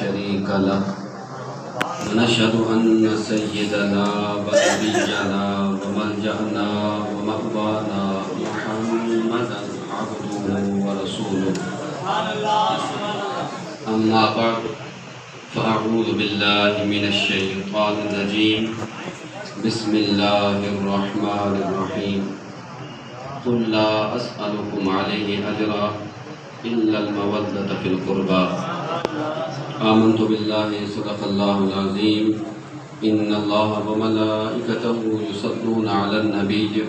شريك له ونشهد أن سيدنا ونبينا وملجأنا ومأوانا محمدا عبده ورسوله أما بعد فأعوذ بالله من الشيطان الرجيم بسم الله الرحمن الرحيم قل لا أسألكم عليه أجرا إلا المودة في القربى آمنت بالله صدق الله العظيم إن الله وملائكته يصلون على النبي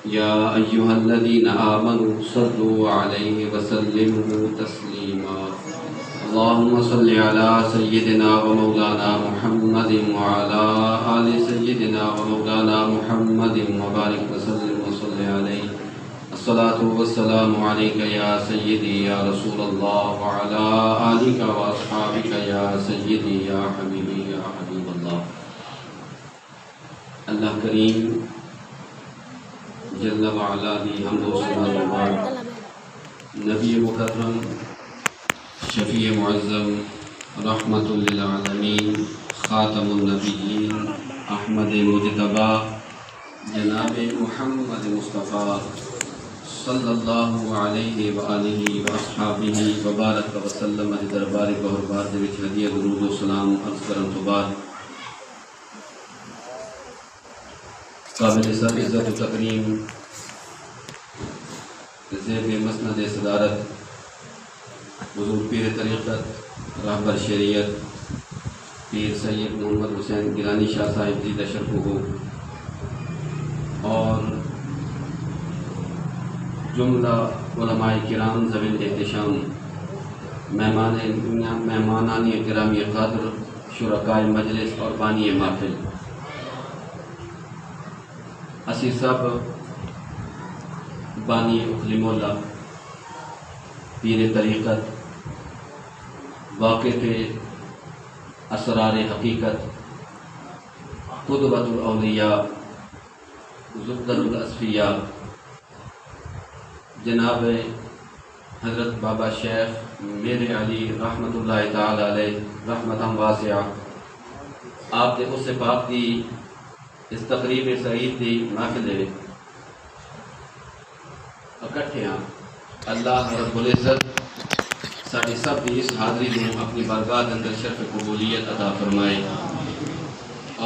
يا أيها الذين آمنوا صلوا عليه وسلموا تسليما اللهم صل على سيدنا ومولانا محمد وعلى آل سيدنا ومولانا محمد وبارك وسلم وصل عليه الصلاة والسلام عليك يا سيدي يا رسول الله وعلى آلك وأصحابك يا سيدي يا حبيبي يا حبيب الله. اللہ کریم جل وعلا دی حمد و ثنا و بعد نبی مکرم شفیع معظم رحمت للعالمین خاتم النبیین احمد مجتبی جناب محمد مصطفیٰ صلی اللہ علیہ وآلہ واصحابہ وبارک وسلم دربار بہربار دے وچ ہدیہ درود و سلام عرض کرن تو بعد قابل سر عزت و تکریم زیب مسند صدارت حضور پیر طریقت راہبر شریعت پیر سید محمد حسین گیلانی شاہ صاحب زیدہ شرفہ اور جملہ علماء کرام ذوی الاحتشام مہمانان گرامی قدر شرکاء مجلس اور بانی محفل، اسی سب بانی اخلی مولا پیر طریقت واقف اسرار حقیقت قدوۃ الاولیاء زبدۃ الاصفیاء جناب حضرت بابا شیخ میر علی رحمت اللہ تعالی علیہ رحمت واسعہ آپ دے اس پاک دی اس تقریب سعید دی محفل دے اکٹھے ہاں اللہ رب العزت ساری سب دی اس حاضری میں اپنی بارگاہ اندر شرف قبولیت عطا فرمائے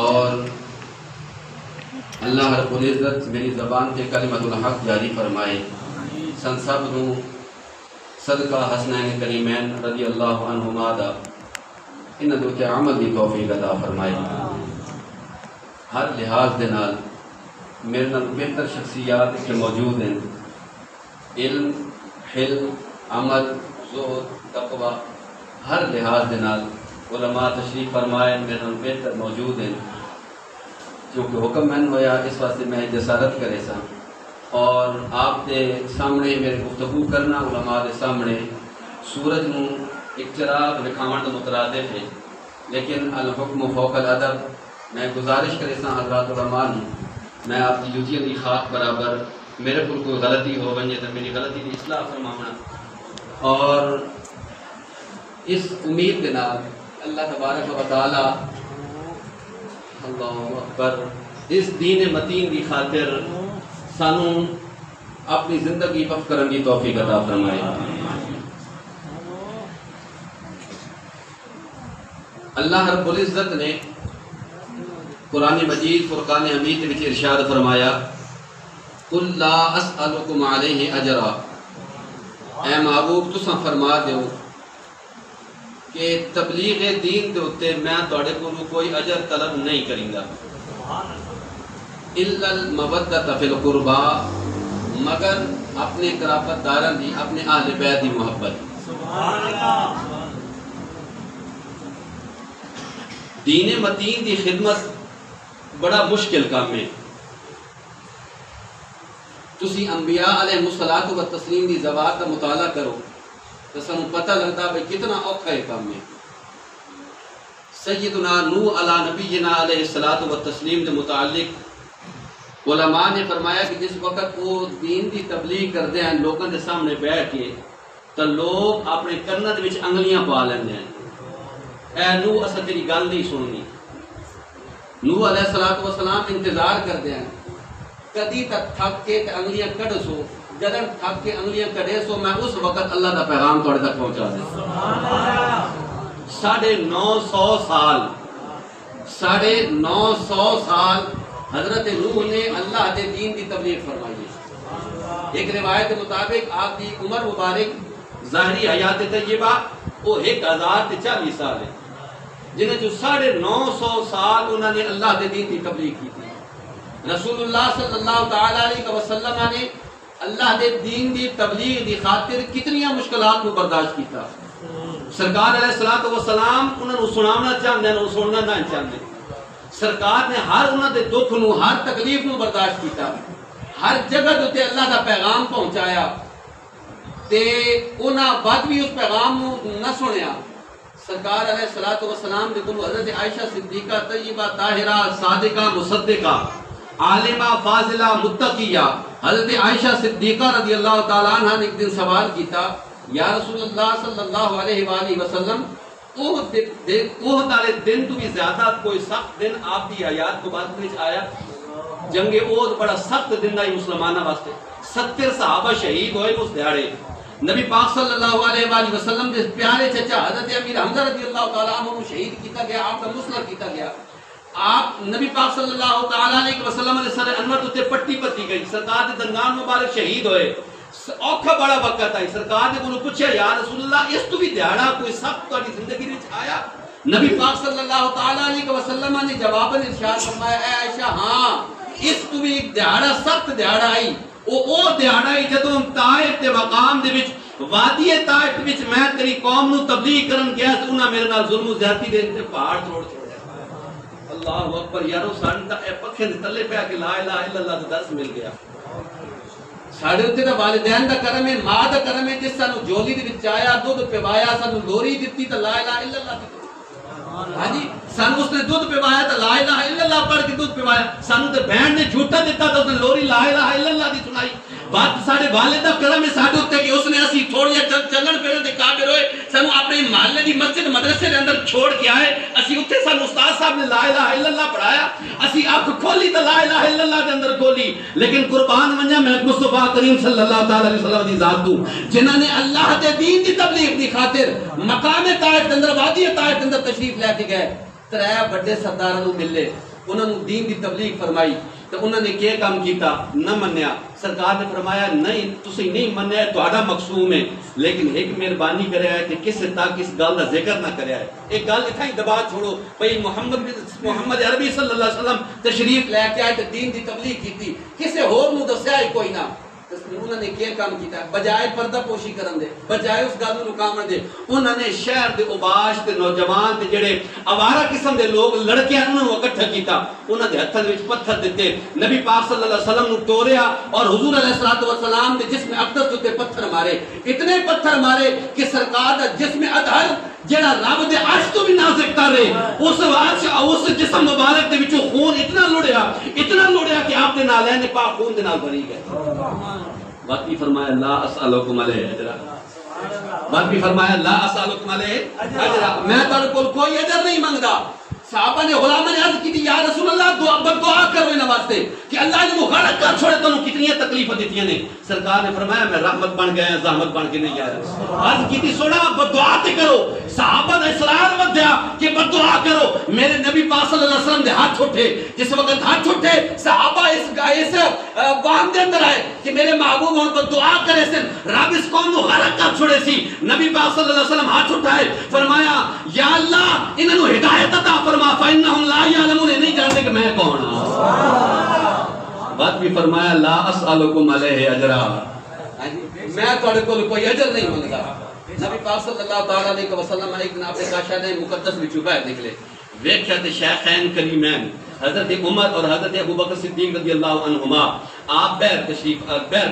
اور اللہ رب العزت میری زبان پہ کلمۃ الحق جاری فرمائے سن سب نو صدقہ حسنین کریمین رضی اللہ عنہما دا ان دو تے عمل دی توفیق عطا فرمائے. ہر لحاظ دے نال میرے نال بہتر شخصیات کے موجود ہیں، علم، حلم، عمل، زہد، تقوی، ہر لحاظ دے نال علماء تشریف فرمائے میرے نال بہتر موجود ہیں. کیونکہ حکم من ہویا اس واسطے میں جسارت کرے سا اور آپ دے سامنے میرے گفتگو کرنا علماء دے سامنے سورج نو ایک چراغ وکھاون دا مترادف ہے، لیکن الحکم فوق الادب میں گزارش کرے سا حضرات علماء نو میں آپ کی جوتیاں دی خاک برابر میرے کو کوئی غلطی ہو ونجے تو میری غلطی دی اصلاح فرماونا اور اس امید کے نال اللہ تبارک و تعالی اللہ اکبر اس دین متین دی خاطر سانو اپنی زندگی وقف کرنے کی توفیق عطا فرمائے. اللہ رب العزت نے قرآن مجید فرقان حمید میں ارشاد فرمایا قل لا اسألکم علیہ اجرا، اے محبوب تساں فرما دیو کہ تبلیغ دین دے اتے میں تواڈے کول کوئی اجر طلب نہیں کریں گا، الا المودۃ فی القربى، مگر اپنے قرابت داران دی اپنے اہل بیت دی محبت. سبحان اللہ. دین متین دی خدمت بڑا مشکل کام ہے. تسی انبیاء علیہ الصلوۃ والتسلیم دی ذوات کا مطالعہ کرو تو سانوں پتہ لگتا بھئی کتنا اوکھا ہے کام ہے. سیدنا نوح علی نبینا علیہ الصلوۃ والتسلیم کے متعلق علماء نے فرمایا کہ جس وقت وہ دین دی تبلیغ کرتے ہیں لوگوں کے سامنے بیٹھ کے تو لوگ اپنے کنن وچ انگلیاں پا لیندے ہیں اے نوح اسا تیری گل نہیں سننی. نوح علیہ السلام انتظار کردے ہیں کدی تک تھک کے تے انگلیاں کڈ سو جدن تھک کے انگلیاں کڈے سو میں اس وقت اللہ دا پیغام تھوڑے تک پہنچا دے. 950 سال حضرت نوح نے اللہ دے دین دی تبلیغ فرمائی ہے. ایک روایت کے مطابق آپ کی عمر مبارک ظاہری حیات طیبہ وہ 1040 سال ہے جنہیں جو 950 سال انہوں نے اللہ دے دین دی تبلیغ کی تھی. رسول اللہ صلی اللہ تعالی علیہ وسلم نے اللہ دے دین دی تبلیغ دی خاطر کتنی مشکلات کو برداشت کیتا. سرکار علیہ السلام انہوں نے سنانا چاہتے ہیں انہوں سننا نہ چاہتے. سرکار نے ہر انہوں دے دکھ نو ہر تکلیف نو برداشت کیتا. ہر جگہ تے اللہ دا پیغام پہنچایا تے انہاں بعد بھی اس پیغام نو نہ سنیا. سرکار علیہ السلام دے کول حضرت عائشہ صدیقہ طیبہ طاہرہ صادقہ مصدقہ عالمہ فاضلہ متقیہ حضرت عائشہ صدیقہ رضی اللہ تعالی عنہ نے ایک دن سوال کیتا یا رسول اللہ صلی اللہ علیہ وآلہ وسلم احد والے دن تو بھی زیادہ کوئی سخت دن آپ کی حیات کو بعد میں آیا؟ جنگ احد بڑا سخت دن ہے مسلمانوں واسطے. 70 صحابہ شہید ہوئے اس دیہاڑے. نبی پاک صلی اللہ علیہ وآلہ وسلم کے پیارے چچا حضرت امیر حمزہ رضی اللہ تعالیٰ عنہ کو شہید کیتا گیا. آپ کا مسلح کیتا گیا. آپ نبی پاک صلی اللہ تعالیٰ علیہ وسلم نے سر انور تے پٹی پتی گئی. سرکار کے درمیان مبارک شہید ہوئے. اوکھا بڑا وقت آئی. سرکار نے انہوں پوچھا یا رسول اللہ اس تو بھی دیہڑا کوئی سخت تہاڈی زندگی وچ آیا؟ نبی پاک صلی اللہ تعالیٰ علیہ وسلم نے جواباً ارشاد فرمایا اے عائشہ ہاں اس تو بھی ایک دیہڑا سخت دیہڑا آئی. او دیہڑا آئی جدوں طائف تے مقام دے وچ وادی طائف وچ میں تیری قوم نو تبلیغ کرن گیا تے انہاں میرے نال ظلم و زیادتی دے تے پہاڑ توڑ چھوڑیا. اللہ اکبر یارو سان تا اے پکھے دے تلے پیا کہ لا الہ الا اللہ دا درس مل گیا. ساڈے اوتے دا والدین دا کرم ہے ماں دا کرم ہے جس سانو جولی دے وچ آیا دودھ پوایا سانو لوری دتی تے لا الہ الا اللہ دی. ہاں جی سانو اس نے دودھ پوایا تے لا الہ الا اللہ پڑھ کے دودھ پوایا. سانو تے بہن نے جھوٹا دیتا تے اس نے لوری لا الہ الا اللہ دی سنائی. بات ساڈے والد دا کرم ہے ساڈے اوتے کہ اس نے اسی تھوڑی چلن پھرن دے قابل ہوئے سانو اپنے محلے دی مسجد مدرسے دے اندر چھوڑ کے آئے. اسی اوتے سانو استاد صاحب نے لا الہ الا اللہ پڑھایا. اسی اکھ کھولی تے لا الہ الا اللہ دے اندر کھولی. لیکن قربان ونجا میں مصطفیٰ کریم صلی اللہ تعالی علیہ وسلم دی ذات تو جنہاں نے اللہ دے دین دی تبلیغ دی خاطر مقام طائف دے اندر وادی طائف دے اندر تشریف لے کے گئے. 3 بڑے سرداراں نوں ملے انہاں نوں دین دی تبلیغ فرمائی تو انہوں نے کیا کام کیتا نہ منیا. سرکار نے فرمایا نہیں تسی نہیں منیا تہاڈا مقصوم ہے لیکن ایک مہربانی کریا ہے کہ کسے تک اس گل دا ذکر نہ کریا ہے. ایک گل اتھا ہی دبا چھوڑو بھئی محمد عربی صلی اللہ علیہ وسلم تشریف لے کے آئے تے دین دی تبلیغ کیتی کسے ہور نوں دسیا ہی کوئی نہ. انہوں نے کیا کام کیتا بجائے پردہ پوشی کرن دے بجائے اس گل نوں رکاون دے انہوں نے شہر دے اوباش تے نوجوان تے جڑے اوارا قسم دے لوگ لڑکیاں انہوں نے اکٹھا کیتا. انہوں نے ہتھاں وچ پتھر دتے نبی پاک صلی اللہ علیہ وسلم نوں ٹوریا اور حضور علیہ السلام دے جسم اقدس تے پتھر مارے. اتنے پتھر مارے کہ سرکار دا جسم اطہر جڑا رب دے عرش تو بھی نازک تر ہے اس جسم مبارک دے وچوں خون اتنا لڑیا کہ آپ دے نالین پاک خون دے نال بھری گئے. باقی فرمایا لا اسالکم علیہ اجرا. باقی فرمایا لا اسالکم علیہ اجرا میں تہاڈے کول کوئی اجر نہیں منگدا. صحابہ نے غلاماں نے عرض کی یا رسول اللہ دعا کرو انہاں واسطے کہ اللہ نے مغرق کر چھوڑے تانوں کتنی تکلیفاں دتیاں نے. سرکار نے فرمایا میں رحمت بن گیا زحمت بن کے نہیں آیا. عرض کی تھی سونا بدعا تے کرو. صحابہ نے اصرار ودیا کہ بدعا کرو. میرے نبی پاک صلی اللہ علیہ وسلم دے ہاتھ اٹھے. جس وقت ہاتھ اٹھے صحابہ اس وہم دے اندر آئے کہ میرے محبوب ہن بدعا کرے سن رب اس قوم کو غرق کر چھوڑے سی. نبی پاک صلی اللہ علیہ وسلم ہاتھ اٹھائے فرمایا یا اللہ انہاں نوں ہدایت عطا فرما فإنهم لا يعلمون نہیں جانتے کہ میں کون ہوں. بات بھی فرمایا لا اسألکم علیہ اجرا میں تہاڈے کول کوئی اجر نہیں منگدا. نبی پاک صلی اللہ تعالی علیہ وسلم ایک دن اپنے کاشا نے مقدس وچوں باہر نکلے ویکھیا تے شیخین کریمین حضرت عمر اور حضرت ابوبکر صدیق رضی اللہ عنہما آپ باہر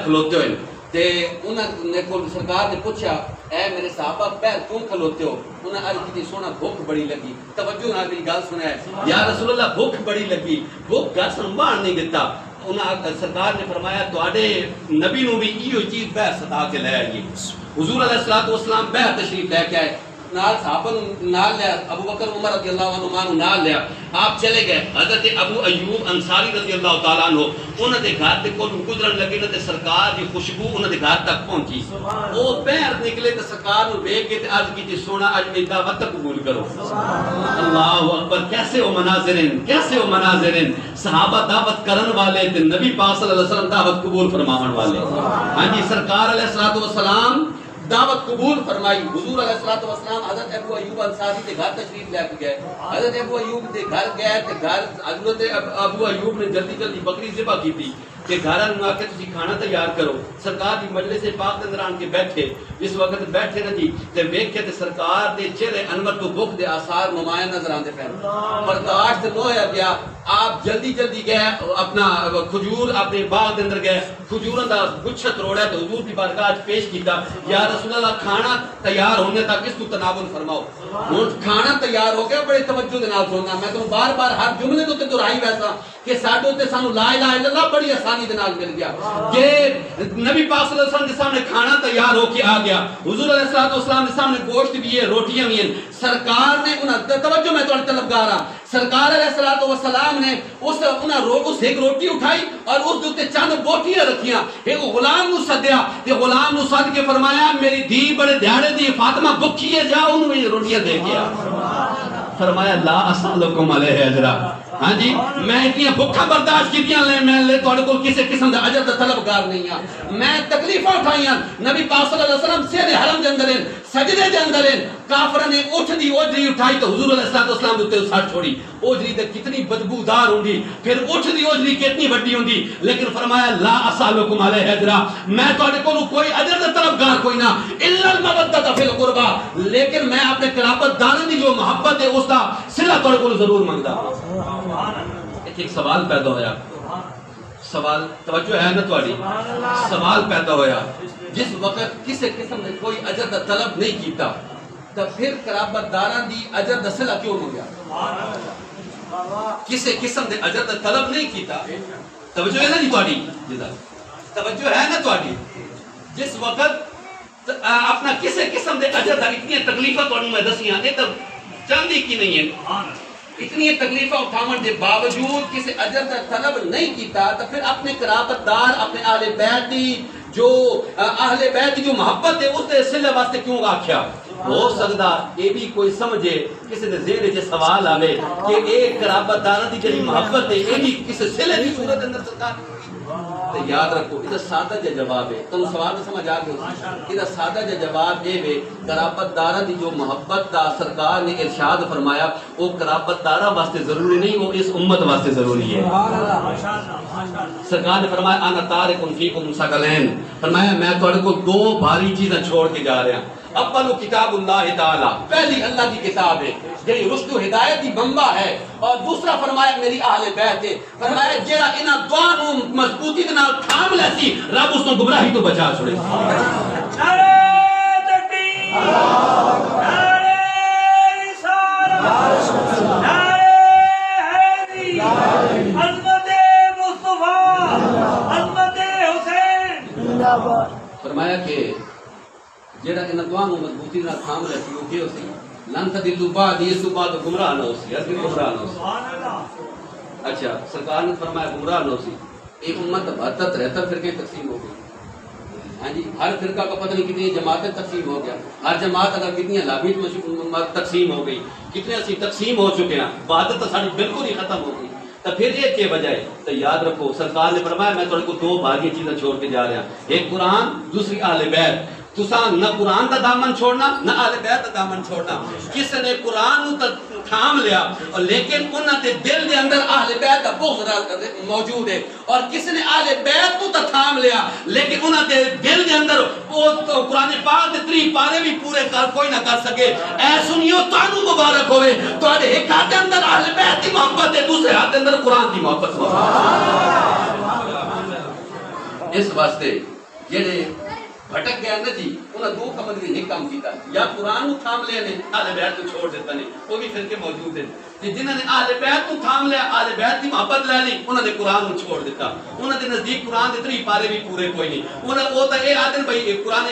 کھلوتے ہوئے تے انہاں نے کول سرکار نے پوچھا اے میرے صحابہ باہر کیوں کھلوتے ہو؟ انہاں عرض کی سونا بھوک بڑی لگی. توجہ نال میری گل سنیا یا رسول اللہ بھوک بڑی لگی بھوک گھر سنبھال نہیں دیتا. انہاں سرکار نے فرمایا تواڈے نبی نو بھی ایو چیز باہر ستا کے لے آئیے. حضور علیہ الصلوۃ والسلام باہر تشریف لے کے آئے. نال صحابہ نال لیا، ابو بکر عمر رضی اللہ عنہ نال لیا، آپ چلے گئے. حضرت ابو ایوب انصاری رضی اللہ تعالیٰ عنہ انہوں نے گھر دے کول گزرن لگے تے سرکار دی خوشبو انہوں نے گھر تک پہنچی. وہ باہر نکلے تے سرکار نو ویکھ کے تے عرض کیتی سونا اج میری دعوت قبول کرو. اللہ اکبر. کیسے وہ مناظرین، کیسے وہ مناظرین. صحابہ دعوت کرن والے تے نبی پاک صلی اللہ علیہ وسلم دعوت قبول فرماون والے. ہاں جی سرکار علیہ الصلوۃ والسلام دعوت قبول فرمائی. حضور علیہ الصلوۃ والسلام حضرت ابو ایوب انصاری کے گھر تشریف لے کے گئے. حضرت ابو ایوب کے گھر گئے تے گھر حضرت ابو ایوب نے جلدی جلدی بکری ذبح کی تھی کہ گھر نوں آ کے تسی کھانا تیار کرو. سرکار دی مجلس پاک دے اندر آن کے بیٹھے. جس وقت بیٹھے نا جی تے ویکھے تے سرکار دے چہرے انور تو بھوک دے آثار نمایاں نظر آندے پے. برداشت نہ ہویا گیا. آپ جلدی جلدی گئے اپنا کھجور اپنے باغ دے اندر گئے، کھجوراں دا گچھا توڑا تے حضور دی بارگاہ وچ پیش کیتا. یا رسول اللہ کھانا تیار ہونے تک اس کو تناول فرماؤ. ہن کھانا تیار ہو گیا. بڑے توجہ دے نال سننا. میں تو بار بار ہر جملے تو تے دہرائی ویسا کہ ساڈے تے سانو لا الہ الا اللہ بڑی آسانی دے نال مل گیا کہ نبی پاک صلی اللہ علیہ وسلم کے سامنے کھانا تیار ہو کے آ گیا. حضور علیہ الصلوۃ والسلام کے سامنے گوشت بھی ہے، روٹیاں بھی ہیں. سرکار نے انہاں توجہ میں تہاڈے طلبگار ہاں. سرکار علیہ الصلوۃ والسلام نے اس ایک روٹی اٹھائی اور اس دے چند بوٹیاں رکھیاں. ایک غلام نو سدیا تے غلام نو سد کے فرمایا میری دھی بڑے دیہڑے دی فاطمہ بھکھی ہے، جا انہوں یہ روٹیاں دے کے آ. فرمایا لا اسالکم علیہ اجرا. ہاں جی میں اتنی بھوکا برداشت کیتیاں میں تہاڈے کول کسے قسم دا اجر دا طلبگار نہیں ہاں. میں تکلیفاں اٹھائیاں. نبی پاک صلی اللہ علیہ وسلم سیر حرم دے اندر ہیں، سجدے دے اندر ہیں. کافراں نے اٹھ دی اوجری اٹھائی تو حضور علیہ السلام دے اوتے سٹ چھوڑی. اوجری تے کتنی بدبودار ہوندی، پھر اٹھ دی اوجری کتنی بڑی ہوندی. لیکن فرمایا لا اسالکم علیہ اجرا. میں تہاڈے کول کوئی اجر دا طلبگار کوئی نہ الا المودۃ فی القربى. لیکن میں اپنے قرابت داراں دی جو محبت ہے اس دا صلہ تہاڈے کول ضرور منگدا. ایک سوال پیدا ہویا. سوال توجہ ہے نا تھوڑی. سوال پیدا ہویا جس وقت کسی قسم نے کوئی اجر دا طلب نہیں کیتا تو پھر قرابت داراں دی اجر دا صلہ کیوں منگیا؟ کسی قسم دے اجر دا طلب نہیں کیتا. توجہ ہے نا جی تھوڑی. توجہ ہے نا تھوڑی. جس وقت اپنا کسی قسم دے اجر دا اتنی تکلیفاں تھوڑی میں دسیاں یہ تو چاندی کی نہیں ہے. اتنی تکلیفہ اٹھاون دے باوجود کسی اجر کا طلب نہیں کیتا تو پھر اپنے قرابت دار اپنے اہل بیت دی جو اہل بیت کی جو محبت ہے اس دے صلے واسطے کیوں آکھیا؟ ہو سکتا یہ بھی کوئی سمجھے کسی دے ذہن وچ سوال آوے کہ ایک قرابت دار دی جڑی محبت ہے یہ بھی کسی صلے دی صورت اندر سرکار. تو یاد رکھو یہ سادہ جا جواب ہے. تم سوال تو سمجھ آ گیا. یہ سادہ جا جواب یہ ہے قرابت داراں دی جو محبت دا سرکار نے ارشاد فرمایا وہ قرابت داراں واسطے ضروری نہیں، وہ اس امت واسطے ضروری ہے. سرکار نے فرمایا انا تارک فیکم ثقلین. فرمایا میں تہاڈے کو دو بھاری چیزاں چھوڑ کے جا رہا ہوں. اول کتاب اللہ تعالی، پہلی اللہ کی کتاب ہے جی رشد و ہدایت کی منبع ہے. اور دوسرا فرمایا میری اہل بیت ہے. فرمایا جڑا انہاں دعا نو مضبوطی دے نال تھام لے سی رب اس نو گمراہی تو بچا چھوڑے. نعرہ تکبیر، نعرہ رسالت، نعرہ حیدری، عظمت مصطفیٰ، عظمت حسین. فرمایا کہ جڑا انہاں دعا نو مضبوطی نال تھام لے سی وہ کیوں سی لن تدلوا بعد اس تو بعد گمراہ نہ ہو سی. اس گمراہ نہ ہو سی. اچھا سرکار نے فرمایا گمراہ نہ ہو سی. ایک امت 72-73 فرقے تقسیم ہو گئی. ہاں جی ہر فرقہ کا پتہ نہیں کتنی جماعتیں تقسیم ہو گیا. ہر جماعت اگر کتنی لابی تقسیم ہو گئی، کتنے اسی تقسیم ہو چکے ہیں. وحدت تو ساری بالکل ہی ختم ہو گئی. تو پھر یہ کیا وجہ ہے؟ تو یاد رکھو سرکار نے فرمایا میں تھوڑے کو دو بھاری چیزیں چھوڑ کے جا رہا ہوں. ایک قرآن، دوسری اہل بیت. تساں نہ قرآن کا دامن چھوڑنا نہ اہل بیت کا دامن چھوڑنا. کس نے قرآن تھام لیا اور لیکن انہاں دے دل دے اندر اہل بیت کا بغض موجود ہے، اور کس نے اہل بیت کو تھام لیا لیکن انہاں دے دل دے اندر وہ قرآن پاک دے 3 پارے بھی پورے کوئی نہ کر سکے. اے سنیو تانوں مبارک ہوئے تواڈے ایک ہاتھ دے اندر اہل بیت دی محبت ہے، دوسرے ہاتھ دے اندر قرآن دی محبت. اس واسطے جڑے بھٹک گیا نا جی انہاں دو کم دی ایک کام کیتا، یا قرآن کو تھام لیا نے اہل بیت کو چھوڑ دیتا نے. وہ بھی فرقے موجود ہیں جنہاں نے اہل بیت کو تھام لیا، اہل بیت کی محبت لے لی، انہاں نے قرآن کو چھوڑ دیتا. انہاں دے نزدیک قرآن دے 3 پارے بھی پورے کوئی نہیں. انہاں وہ تے اے آدن بھائی قرآن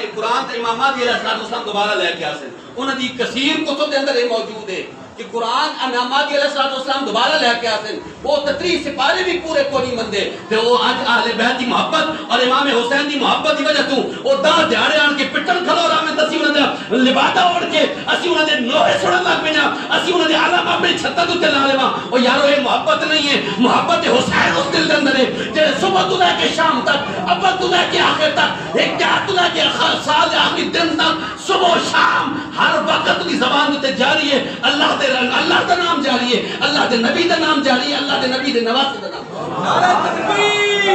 تے امامات علیہ السلام دوبارہ لے کے آسن. انہوں دی کثیر کتب دے اندر یہ موجود ہے کہ قرآن امام علیہ السلام دوبارہ لے کے آتے ہیں وہ 33 سپارے بھی پورے کو نہیں مندے تے وہ اج اہل بیت دی محبت اور امام حسین دی محبت دی وجہ تو وہ دا دیہڑے آن کے پٹن کھلو رہا میں دسی انہوں نے لبادہ اوڑ کے اسی انہوں نے نوحے سڑن لگ پینا اسی انہوں نے عالم اپنے چھتہ تو تے لا لیوا او یارو یہ محبت نہیں ہے محبت حسین اس دل دے اندر ہے جے صبح تو لے کے شام تک اول تو لے کے آخر تک ایک تو لے کے سال آخری دن تک صبح و شام ہر وقت کی زبان تے جاری ہے اللہ دا نام جاری ہے اللہ دے نبی دا نام جاری ہے اللہ دے نبی دے نواسے دا نام نعرہ تکبیر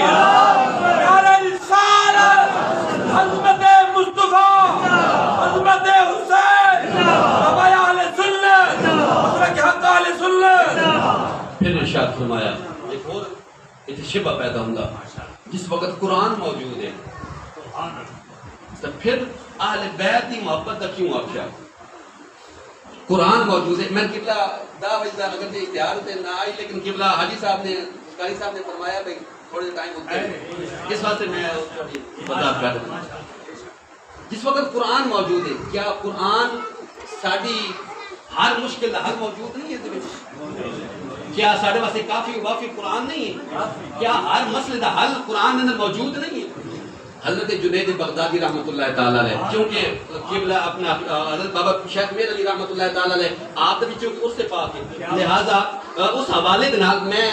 نعرہ رسالت عظمت مصطفیٰ عظمت حسین بابا اہل سنت مسلک حق اہل سنت پھر ارشاد فرمایا ایک اور شبہ پیدا ہوگا جس وقت قرآن موجود ہے تو پھر اہل بیت کی محبت کا کیوں آخیا قرآن موجود ہے میں قبلہ دا وجدہ اگر یہ اختیار ہوتے نہ آئی لیکن قبلہ حاجی صاحب نے قاری صاحب نے فرمایا بھئی تھوڑے ٹائم ہوتے ہیں اس واسطے میں وضاحت کر رہا ہوں جس وقت قرآن موجود ہے کیا قرآن ساڑی ہر مشکل حل موجود نہیں ہے کیا ساڑھے واسطے کافی وافی قرآن نہیں ہے کیا ہر مسئلے دا حل قرآن اندر موجود نہیں ہے حضرت جنید بغدادی رحمۃ اللہ تعالیٰ علیہ کیونکہ قبلہ اپنا حضرت بابا شیخ میر علی رحمۃ اللہ تعالیٰ علیہ آپ بھی چونکہ اس سے پاک ہے لہٰذا اس حوالے کے نال میں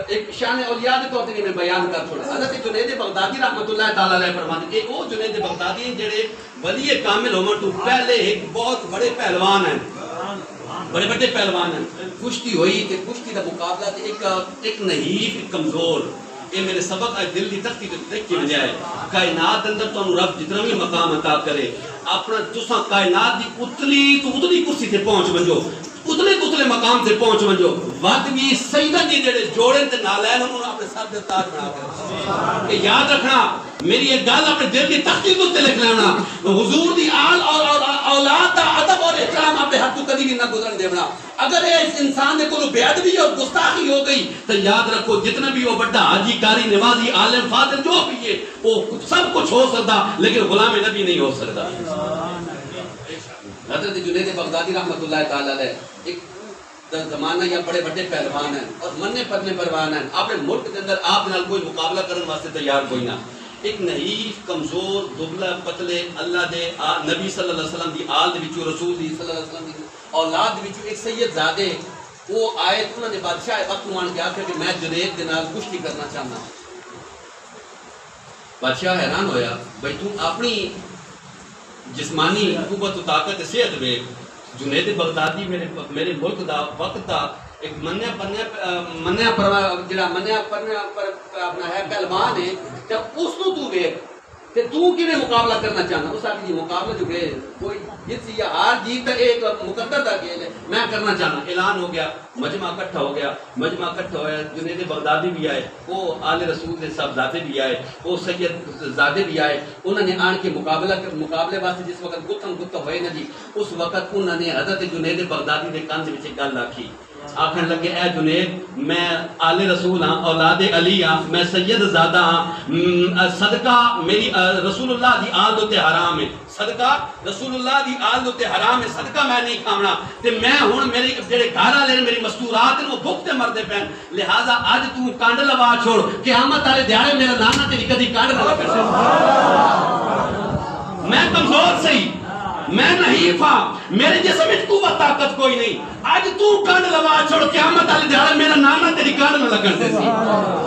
ایک شان اولیاء کے طور پر میں بیان کر چھوڑا حضرت جنید بغدادی رحمۃ اللہ تعالیٰ علیہ فرماتے ہیں کہ وہ جنید بغدادی جڑے ولی کامل ہومن تو پہلے ایک بہت بڑے پہلوان ہیں بڑے بڑے پہلوان ہیں کشتی ہوئی کہ کشتی کا مقابلہ ایک نحیف ایک کمزور یہ میرے سبق ہے دل کی تختی تو دیکھ کے بجائے کائنات اندر تو رب جتنا بھی مقام عطا کرے اپنا تساں کائنات دی اتلی کرسی تے پہنچ منجو اتلے مقام تے پہنچ منجو وقت بھی سیدہ جی جڑے جوڑے تے نالین انہوں نے اپنے سر دے تاج بنا کر کہ یاد رکھنا میری ایک گل اپنے دل کی تختی تو لکھ لینا حضور دی آل اور اولاد دا ادب اور احترام اپنے ہاتھ تو کبھی بھی نہ گزرن دینا اگر اس انسان نے کوئی بے ادبی اور گستاخی ہو گئی تو یاد رکھو جتنا بھی وہ بڑا حاجی کاری نمازی عالم فاضل جو بھی ہے وہ سب کچھ ہو سکتا لیکن غلام نبی نہیں ہو سکتا حضرت جنید بغدادی رحمۃ اللہ تعالیٰ علیہ ایک زمانہ یا بڑے بڑے پہلوان ہیں اور مننے پرنے پروان ہیں اپنے ملک کے اندر آپ نال کوئی مقابلہ کرنے واسطے تیار کوئی نہ ایک نحیف کمزور دبلا پتلے اللہ دے نبی صلی اللہ علیہ وسلم دی آل دے وچوں رسول دی صلی اللہ علیہ وسلم دی اولاد دے وچوں ایک سید زادے وہ آئے انہوں نے بادشاہ وقت مان کے آخر کہ میں جنید دے نال کشتی کرنا چاہنا بادشاہ حیران ہویا بھائی تو اپنی جسمانی قوت و طاقت صحت میں جنید بغدادی میرے ملک دا وقت دا ایک منیا پرنا اپنا ہے پہلوان ہے جب اس کو تو ویک تے تو کیویں مقابلہ کرنا چاہنا اس آدمی جی مقابلہ جو ہے کوئی جیت یا ہار جیت ایک مقدر دا کھیل ہے میں کرنا چاہنا اعلان ہو گیا مجمع اکٹھا ہو گیا جنید بغدادی بھی آئے وہ آل رسول کے صاحبزادے بھی آئے وہ سید زادے بھی آئے انہوں نے آن کے مقابلے واسطے جس وقت گتم ہوئے نا جی اس وقت انہوں نے حضرت جنید بغدادی کے کان دے وچ گل آکھی آخر لگے اے جنید میں آل رسول ہاں اولاد علی ہاں میں سید زادہ ہاں صدقہ میری رسول اللہ دی آل دوتے حرام ہے صدقہ رسول اللہ دی آل دوتے حرام ہے صدقہ میں نہیں کھاونا تے میں ہن میرے جڑے گھر والے میری مستورات ہیں وہ بھوک تے مردے پین لہذا اج تو کانڈ لوا چھوڑ قیامت والے دیہاڑے میرا نانا تیری کدی کانڈ نہ لگے میں کمزور صحیح میں نہیں ہاں میرے جسم میں قوت طاقت کوئی نہیں آج تو کانڈ لوا چھوڑ قیامت والے دیہاڑے میرا نانا تیری کانڈ نہ لگن دے سی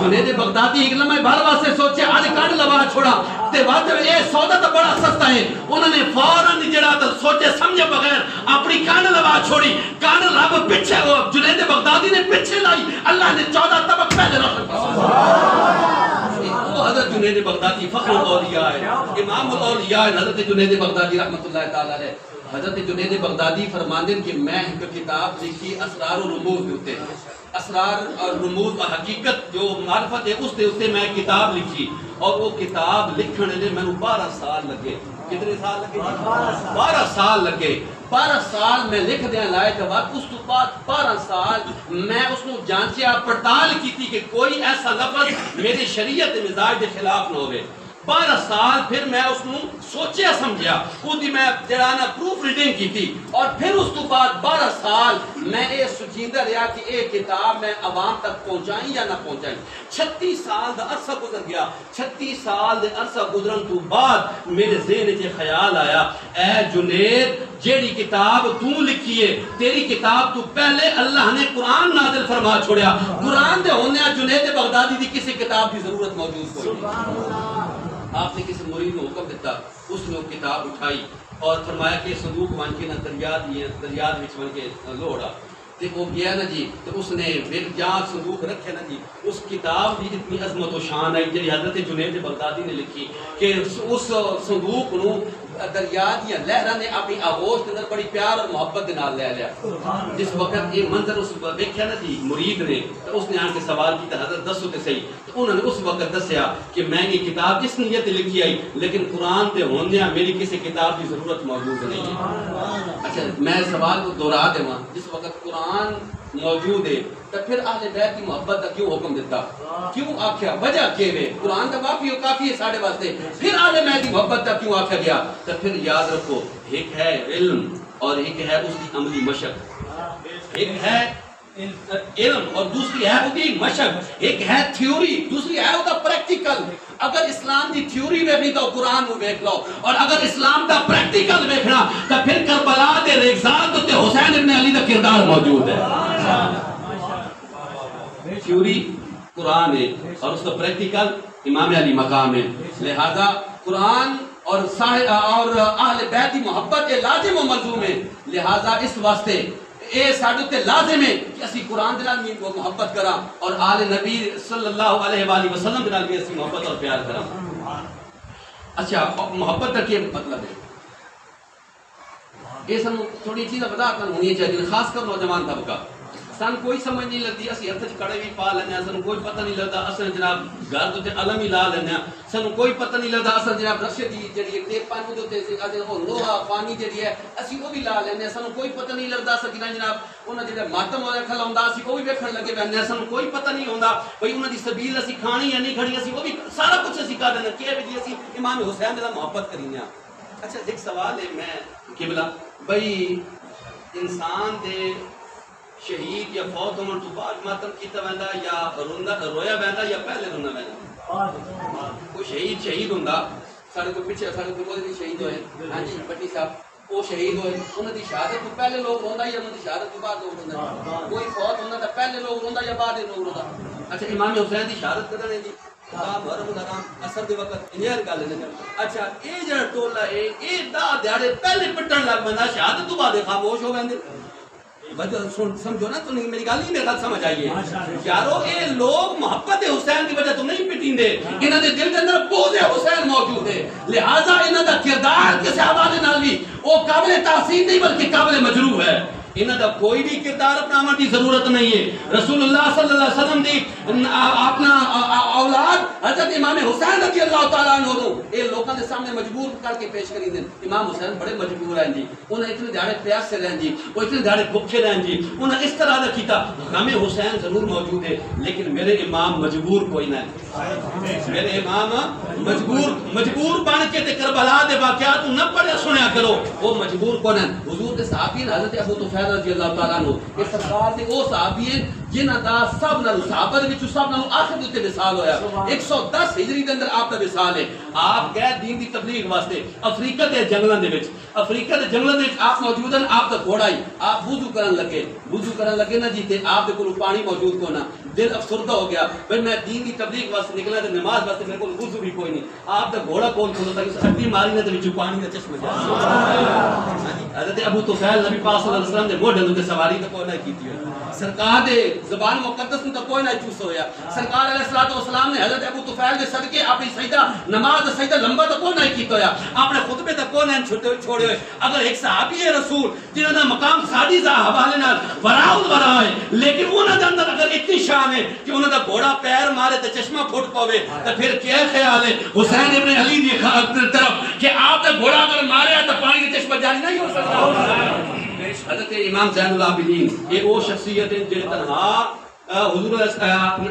جنید بغدادی ایک لمحے بھر واسطے سوچے آج کانڈ لوا چھوڑا تے بات اے سودا تو بڑا سستا ہے انہوں نے فوراً جڑا تو سوچے سمجھے بغیر اپنی کانڈ لوا چھوڑی کانڈ رب پیچھے جنید بغدادی نے پیچھے لائی اللہ نے 14 طبق پہلے روشن فرمایا حضرت جنید بغدادی فخر الاولیاء ہے امام الاولیاء ہے حضرت جنید بغدادی رحمۃ اللہ تعالیٰ علیہ حضرت جنید بغدادی فرماندے کہ میں ایک کتاب لکھی اسرار و رموز ہوتے اسرار اور رموز اور حقیقت جو معرفت ہے اس سے میں کتاب لکھی اور وہ کتاب لکھنے لئے میں 12 سال لگے کتنے سال لگے 12 سال لگے 12 سال میں لکھ دیا لائے کے بعد اس تو بعد 12 سال میں اس کو جانچیا پڑتال کی تھی کہ کوئی ایسا لفظ میرے شریعت مزاج کے خلاف نہ ہوئے 12 سال پھر میں اس کو سوچیا سمجھیا اودی میں جڑا نا پروف ریڈنگ کی تھی اور پھر اس تو بعد 12 سال میں یہ سوچیندہ رہا کہ یہ کتاب میں عوام تک پہنچائیں یا نہ پہنچائیں 36 سال دا عرصہ گزر گیا 36 سال دے عرصہ گزرن تو بعد میرے ذہن وچ خیال آیا اے جنید جیڑی کتاب تو لکھی ہے تیری کتاب تو پہلے اللہ نے قرآن نازل فرما چھوڑیا قرآن دے ہونے جنید بغدادی دی کسی کتاب کی ضرورت موجود کوئی نہیں آپ نے کسی مرید کو حکم دیتا اس نے وہ کتاب اٹھائی اور فرمایا کہ صندوق بن کے نہ دریا بن کے لوڑا تے وہ گیا نا جی تو اس نے جہاں صندوق رکھے نا جی اس کتاب کی اتنی عظمت و شان آئی جی حضرت جنید بغدادی نے لکھی کہ اس صندوق نو دریا دیا لہرہ نے اپنی آغوش کے اندر بڑی پیار اور محبت نال لے لیا جس وقت یہ منظر اس دیکھا نا جی مرید نے تو اس نے آن کے سوال کیا حضرت دسو تے صحیح تو انہوں نے اس وقت دسیا کہ میں یہ کتاب جس نیت لکھی آئی لیکن قرآن تے ہوندے میری کسی کتاب کی ضرورت موجود نہیں ہے اچھا میں سوال کو دہرا دوں جس وقت قرآن موجود ہے تو پھر اہل بیت کی محبت کا کیوں حکم دیتا کیوں آکھیا وجہ کیا ہے قرآن کا کافی ہے ساڑھے واسطے پھر اہل بیت کی محبت کا کیوں آکھیا گیا تو پھر یاد رکھو ایک ہے علم اور ایک ہے اس کی عملی مشق ایک ہے علم اور دوسری ہے اس کی مشق ایک ہے تھیوری دوسری ہے اس کا پریکٹیکل اگر اسلام دی تھیوری ویکھنی تو قرآن کو ویکھ لو اور اگر اسلام دا پریکٹیکل ویکھنا تو پھر کربلا دے ریگزار تے حسین ابن علی دا کردار موجود ہے تھیوری قرآن ہے اور اس کا پریکٹیکل امام علی مقام ہے لہذا قرآن اور اہل بیت کی محبت لازم و ملزوم ہے لہذا اس واسطے اے ساڈے تے لازم ہے کہ اسی قرآن دے نال مین کو محبت کراں اور آل نبی صلی اللہ علیہ وآلہ وسلم دے نال بھی اسی محبت اور پیار کراں اچھا محبت کا کیا مطلب ہے یہ سن تھوڑی چیزیں بتا کر ہونی چاہیے خاص کر نوجوان طبقہ سن کوئی سمجھ نہیں لگتی اسی ہاتھ کڑے بھی پا لینا سن کوئی پتہ نہیں لگتا اصل جناب گھر تو علم ہی لا لینا سن کوئی پتہ نہیں لگتا اصل جناب رشے دی جڑی ٹیپ پانی دے تے اسی او لوہا پانی جڑی ہے اسی وہ بھی لا لینا سن کوئی پتہ نہیں لگتا اصل جناب انہاں جڑا ماتم ہو رکھا ہوندا اسی وہ بھی ویکھن لگے بہنے سن کوئی پتہ نہیں ہوندا بھئی انہاں دی سبیل اسی کھانی یا نہیں کھانی اسی وہ بھی سارا کچھ اسی کر دینا کہ بھی اسی امام حسین دے محبت کرینا اچھا ایک سوال ہے میں قبلہ بھئی انسان دے شہید یا فوت ہونے تو بعد ماتم کیتا ویندا یا رویا ویندا یا پہلے رونا ویندا کوئی شہید ہوندا سارے کو پیچھے سارے کو بولے شہید ہوئے ہاں جی پٹی صاحب وہ شہید ہوئے انہاں دی شہادت تو پہلے لوگ ہوندا یا انہاں دی شہادت تو بعد لوگ ہوندا کوئی فوت ہوندا تے پہلے لوگ ہوندا یا بعد لوگ ہوندا اچھا امام حسین دی شہادت کدے ہے جی محرم الحرام اثر دے وقت انہیار گل ہے اچھا اے جڑا ٹولا ہے اے دا دیہڑے پہلے پٹن لگ پیندا شہادت تو بعد خاموش ہو ویندے سمجھو نا تو نہیں میری گل نہیں میرے خیال سمجھ آئیے یارو اے لوگ محبت حسین کی وجہ تو نہیں پٹین دے انہاں دے دل کے اندر بغض حسین موجود ہے لہذا انہاں دا کردار کس حوالے نال بھی وہ قابل تحسین نہیں بلکہ قابل مجروح ہے انہاں دا کوئی بھی کردار اپناون دی ضرورت نہیں ہے رسول اللہ صلی اللہ علیہ وسلم دی اپنا اولاد حضرت امام حسین رضی اللہ تعالیٰ عنہ نو اے لوکاں دے سامنے مجبور کر کے پیش کری دین امام حسین بڑے مجبور ہیں جی انہاں اتنے دیہڑے پیاس سے رہن جی وہ اتنے دیہڑے بھوکے رہن جی انہاں اس طرح دا کیتا غم حسین ضرور موجود ہے لیکن میرے امام مجبور کوئی نہ ہے میرے امام مجبور بن کے تے کربلا دے واقعات نہ پڑھیا سنیا کرو وہ مجبور کون ہے حضور دے صحابی حضرت ابو طفیل رضی اللہ تعالیٰ عنہ یہ سرکار دے وہ صحابی ہیں جنہاں دا سب نال صحابہ دے وچوں سب نال آخر دے وصال ہویا 110 ہجری دے اندر آپ دا وصال ہے آپ گئے دین دی تبلیغ واسطے افریقہ دے جنگلاں دے وچ آپ موجود ہیں آپ دا گھوڑا ہی آپ وضو کرن لگے نا جی تے آپ دے کول پانی موجود کو نا دل افسردہ ہو گیا بھئی میں دین دی تبلیغ واسطے نکلا تے نماز واسطے میرے کول وضو بھی کوئی نہیں آپ دا گھوڑا کول کھلوتا اس ہڈی ماری نے تے وچوں پانی دا چشمہ جا حضرت ابو طفیل نبی پاک صلی اللہ علیہ وسلم دے موڈے تے سواری تے کوئی نہ کیتی ہوئی سرکار دے زبان مقدس میں تو کوئی نہ چوس ہویا سرکار علیہ الصلوۃ والسلام نے حضرت ابو طفیل دے صدقے اپنی سجدہ نماز سجدہ لمبا تو کوئی نہ کیتا ہویا اپنے خطبے تے کوئی نہ چھوڑے ہوئے اگر ایک صحابی ہے رسول جنہاں دا مقام ساڈی ذا حوالے نال ورا الورا ہے لیکن انہاں دے اندر اگر اتنی شان ہے کہ انہاں دا گھوڑا پیر مارے تے چشمہ پھٹ پاوے تے پھر کیا خیال ہے حسین ابن علی دی طرف کہ آپ دا گھوڑا اگر مارے تے پانی دا چشمہ جاری نہیں ہو سکتا حضرت امام زین العابدین یہ وہ شخصیت ہے جنہیں تنہا حضور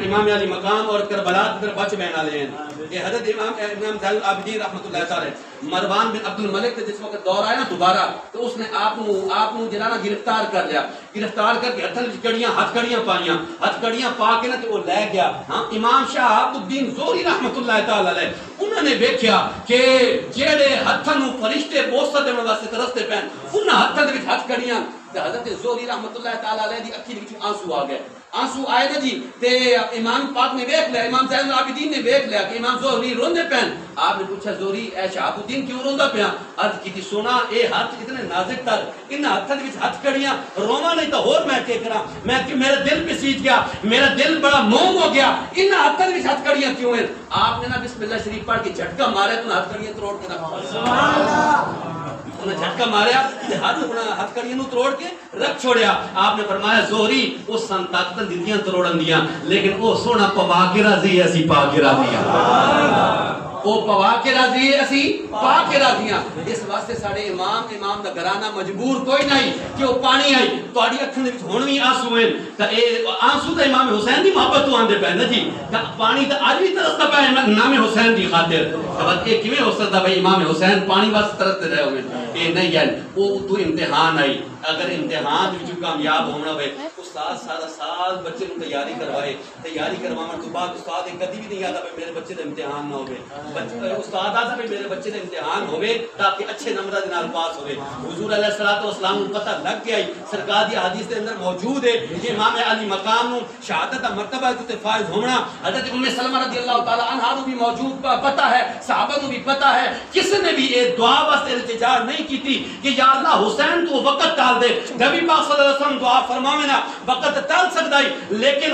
امام علی مقام اور کربلا پھر بچ بہن والے ہیں. یہ حضرت امام زین العابدین رحمۃ اللہ تعالی مروان بن عبد الملک جس وقت دور آیا نا دوبارہ تو اس نے آپ جنانا گرفتار کر لیا. گرفتار کر کے ہتھ کڑیاں پائیاں. ہتھ کڑیاں پا کے نا تو وہ لے گیا. ہاں امام شاہ عبد الدین زوری رحمۃ اللہ تعالی علیہ انہوں نے دیکھا کہ جڑے ہتھاں نو فرشتے بوسہ دین واسطے ترستے پین انہاں ہتھاں دے وچ ہتھ کڑیاں. حضرت زوری رحمۃ اللہ تعالی علیہ دی اکھی وچ آنسو آ گئے. آنسو آئے نا جی تے امام پاک نے دیکھ لیا, امام زین العابدین نے دیکھ لیا کہ امام زوری روندے پین. آپ نے پوچھا زوری اے شہاب الدین کیوں روندا پیا؟ عرض کی سونا اے ہاتھ اتنے نازک تر ان ہاتھاں وچ ہتھ کڑیاں رواں نہیں تو ہور میں کیا کراں. میں کہ میرا دل پسیج گیا, میرا دل بڑا موم ہو گیا, ان ہاتھاں وچ ہتھ کڑیاں کیوں ہیں؟ آپ نے نا بسم اللہ شریف پڑھ کے جھٹکا مارے تو ہتھ کڑیاں توڑ کے رکھ. سبحان اللہ. انہیں جھٹکا ماریا ہاتھ کڑیاں نو توڑ کے رکھ چھوڑیا. آپ نے فرمایا زوری اس سن طاقت دتیاں توڑن دیاں لیکن او سونا پوا کے راضی ہے اسی پا کے راضی ہاں. او پوا کے راضی ہے اسی پا کے راضی ہاں. اس واسطے ساڈے امام دا گھرانہ مجبور کوئی نہیں کہ او پانی آئی تہاڈی اکھاں دے وچ ہن وی آنسو ہیں تے اے آنسو تے امام حسین دی محبت تو آندے پے نا جی. پانی تے اج وی ترسدا پے نام حسین دی خاطر. اب اے کیویں ہو سکدا بھائی امام حسین پانی واسطے ترسدے رہے ہوئے؟ اے نہیں ہے. او تو امتحان آئی. اگر امتحان وچ کامیاب ہونا ہوئے استاد سارا سال بچے نوں تیاری کرواون تو بعد استاد کدی بھی نہیں آتا میرے بچے دا امتحان نہ ہوئے. استاد آتا میرے بچے دا امتحان ہوئے تاکہ اچھے نمبر دے نال پاس ہوئے. حضور علیہ الصلوۃ والسلام کو پتہ لگ گیا سرکار دی حدیث دے اندر موجود ہے کہ امام علی مقام نو شہادت دا مرتبہ تے فائز ہونا. حضرت ام سلمہ رضی اللہ تعالی عنہا نو بھی موجود پتہ ہے, صحابہ نو بھی پتہ ہے. کس نے بھی یہ دعا واسطے التجا نہیں کیتی کہ یا اللہ حسین تو وقت ٹال دے. نبی پاک صلی اللہ علیہ وسلم دعا فرماوے نا وقت ٹال سکدا ہے لیکن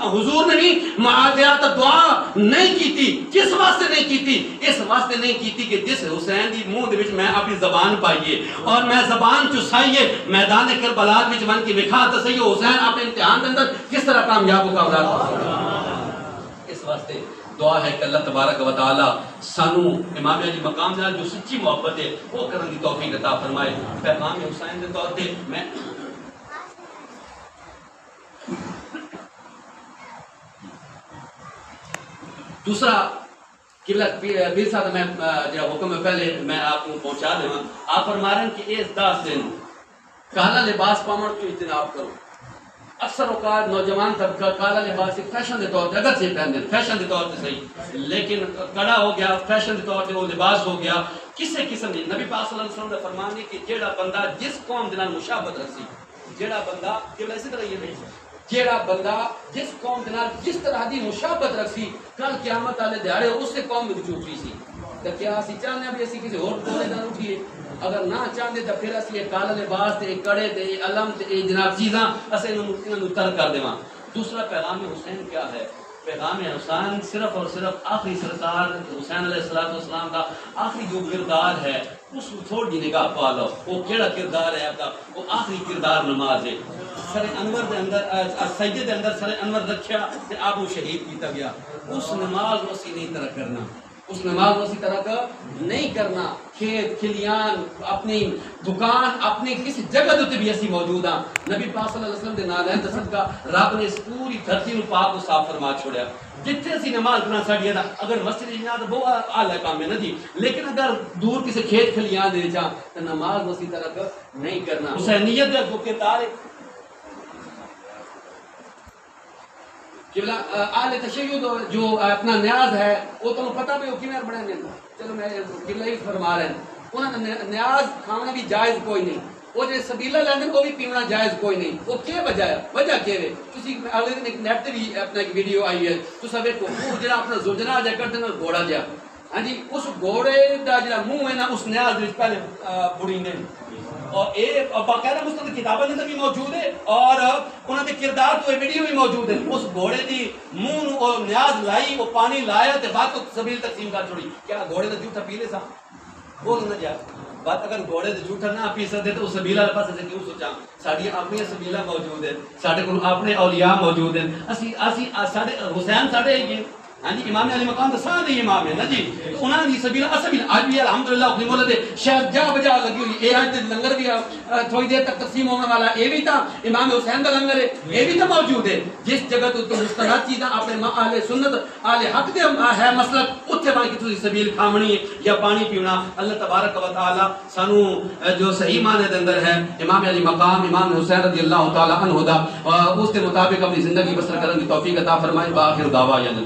حضور نے بھی معاذات دعا نہیں کیتی. کس واسطے نہیں کیتی؟ اس واسطے نہیں کیتی کہ جس حسین دی منہ دے وچ میں اپنی زبان پائیے اور میں زبان چسائیے میدان کربلا وچ ون کے وکھا تے صحیح حسین اپنے امتحان دے اندر کس طرح کامیاب ہوگا اولاد. اس واسطے دعا ہے کہ اللہ تبارک و تعالی سانو امام علی مقام نال جو سچی محبت ہے وہ کرن دی توفیق عطا فرمائے. پیغام حسین دے طور تے میں دوسرا قبلہ پیر صاحب میں جو حکم ہے پہلے میں آپ کو پہنچا دوں. آپ فرما رہے ہیں کہ اس 10 دن کالا لباس پاون تو اجتناب کرو. اکثر اوقات نوجوان طبقہ کالا لباس ایک فیشن دے طور پہ اگر سے پہن دیں فیشن دے طور پہ صحیح لیکن کڑا ہو گیا فیشن دے طور پہ وہ لباس ہو گیا کسے قسم دی. نبی پاک صلی اللہ علیہ وسلم کا فرمان ہے کہ جیڑا بندہ جس قوم دے نال مشابہت رکھسی جیڑا بندہ کہ اسی طرح یہ نہیں جیڑا بندہ جس قوم دے نال جس طرح دی مشابہت رکھسی کل قیامت والے دیہاڑے اس سے قوم وچ اٹھی سی. تے کیا اسی چاہنے بھی اسی کسی اور قوم نال اٹھیے؟ اگر نہ چاہتے تو پھر اسی یہ کالا لباس تے کڑے تے علم تے جناب چیزاں اسے انہوں ترک کر دیواں. دوسرا پیغام حسین کیا ہے؟ پیغام حسین صرف اور صرف آخری سرکار حسین علیہ السلام کا آخری جو کردار ہے اس تھوڑی نگاہ پا لو. وہ کیڑا کردار ہے آپ کا؟ وہ آخری کردار نماز ہے. سر انور دے اندر سجدے دے اندر سر انور رکھیا تے آپ کو شہید کیتا گیا. اس نماز اسی نہیں طرح کرنا اس نماز اسی طرح کا نہیں کرنا. کھیت کھلیان اپنی دکان اپنی کسی جگہ تے بھی اسی موجود ہاں. نبی پاک صلی اللہ علیہ وسلم دے نال ہے صدقہ رب نے اس پوری دھرتی نو پاک و صاف فرما چھوڑیا. جتھے اسی نماز پڑھنا ساڈی اگر مسجد جنا تو بہت اعلی کام ہے نا جی لیکن اگر دور کسی کھیت کھلیان دے جا تو نماز اسی طرح کا نہیں کرنا. حسینیت کا جو کردار ہے آل تشیع جو اپنا نیاز ہے وہ تمہیں پتہ بھی وہ کیوں بڑھے ہیں. چلو میں قبلہ ہی فرما رہے ہیں انہوں نے نیاز کھانا بھی جائز کوئی نہیں. وہ جو سبیلہ لیندے وہ بھی پینا جائز کوئی نہیں. وہ کیا وجہ ہے؟ وجہ کیا ہے؟ تسی اگلے دن ایک نیٹ تے بھی اپنا ایک ویڈیو آئی ہے تساں ویکھو وہ جڑا اپنا زوجنا جا کر دینا گھوڑا جا ہاں جی اس گھوڑے دا جڑا منہ ہے نا اس نیاز وچ پہلے بڑی نے اور اے باقاعدہ مستند کتاباں اندر بھی موجود ہے اور انہاں دے کردار تو ویڈیو بھی موجود ہے. اس گھوڑے دی منہ نو نیاز لائی وہ پانی لایا تے بعد کو سبیل تقسیم کر چھوڑی. کیا گھوڑے دا جھوٹا پی لے سا بول نہ جا بات اگر گھوڑے دے جھوٹا نہ پی سکتے تو سبیلہ دے پاسے کیوں سوچاں؟ ساڈی اپنی سبیلہ موجود ہے ساڈے کول اپنے اولیاء موجود ہیں. اسی ساڈے حسین ساڈے ہی ہاں جی امام علی مقام تو سارے امام ہیں نا جی انہاں دی سبیل اسبیل اج بھی الحمدللہ اپنی مولد شاید جا بجا لگی ہوئی اے اج لنگر بھی تھوڑی دیر تک تقسیم ہونے والا اے بھی تا امام حسین دا لنگر ہے اے بھی تو موجود ہے جس جگہ تو مستند چیزاں اپنے اہل سنت اہل حق دے ہے مسلک اوتھے وہاں کی تسی سبیل کھامنی ہے یا پانی پیونا اللہ تبارک و تعالی سانو جو صحیح معنی دے اندر ہے امام علی مقام امام حسین رضی اللہ تعالی عنہ دا اس کے مطابق اپنی زندگی بسر کرنے کی توفیق عطا فرمائے باخر دعوا یا